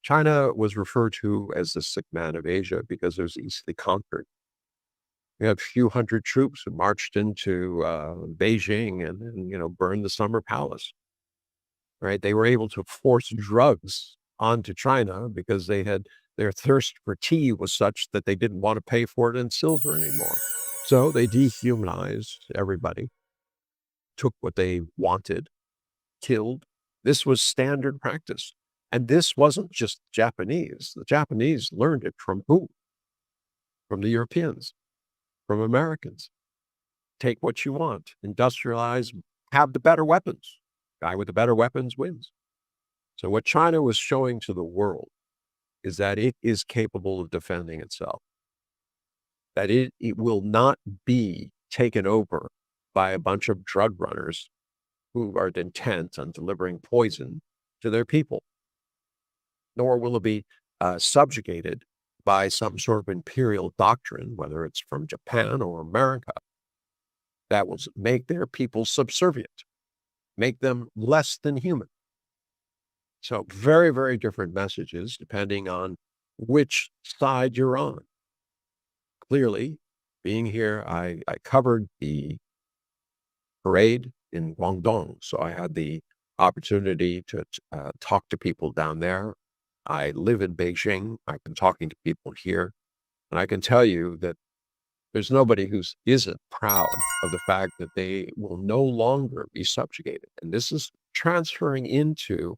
China was referred to as the sick man of Asia because it was easily conquered. We had a few hundred troops who marched into Beijing and burned the Summer Palace. Right? They were able to force drugs onto China because their thirst for tea was such that they didn't want to pay for it in silver anymore. So they dehumanized everybody, took what they wanted, killed. This was standard practice. And this wasn't just Japanese. The Japanese learned it from who? From the Europeans, from Americans. Take what you want, industrialize, have the better weapons. Guy with the better weapons wins. So what China was showing to the world is that it is capable of defending itself, that it will not be taken over by a bunch of drug runners who are intent on delivering poison to their people, nor will it be subjugated by some sort of imperial doctrine, whether it's from Japan or America, that will make their people subservient, make them less than human. So very, very different messages depending on which side you're on. Clearly, being here, I covered the parade in Guangdong, so I had the opportunity to talk to people down there. I live in Beijing. I've been talking to people here, and I can tell you that there's nobody who isn't proud of the fact that they will no longer be subjugated. And this is transferring into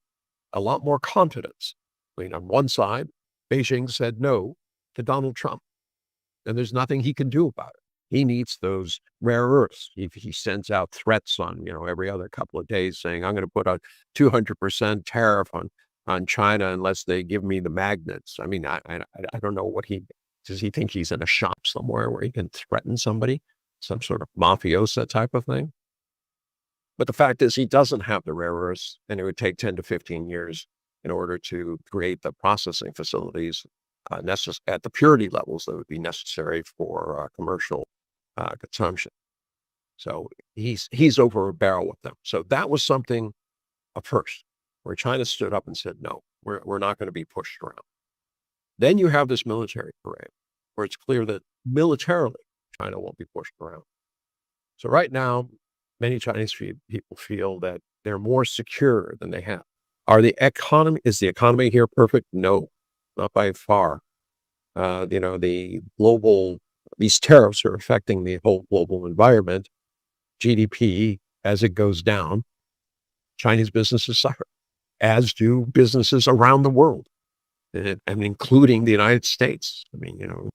a lot more confidence. I mean, on one side, Beijing said no to Donald Trump, and there's nothing he can do about it. He needs those rare earths. He sends out threats on, every other couple of days saying, I'm going to put a 200% tariff on China unless they give me the magnets. I mean, I don't know does he think he's in a shop somewhere where he can threaten somebody, some sort of mafiosa type of thing? But the fact is he doesn't have the rare earths, and it would take 10 to 15 years in order to create the processing facilities at the purity levels that would be necessary for commercial consumption. So he's over a barrel with them. So that was something of first, where China stood up and said, no, we're not going to be pushed around. Then you have this military parade, where it's clear that militarily China won't be pushed around. So right now, many Chinese people feel that they're more secure than they have. Is the economy here perfect? No, not by far. These tariffs are affecting the whole global environment. GDP, as it goes down, Chinese businesses suffer, as do businesses around the world, and including the United States. I mean,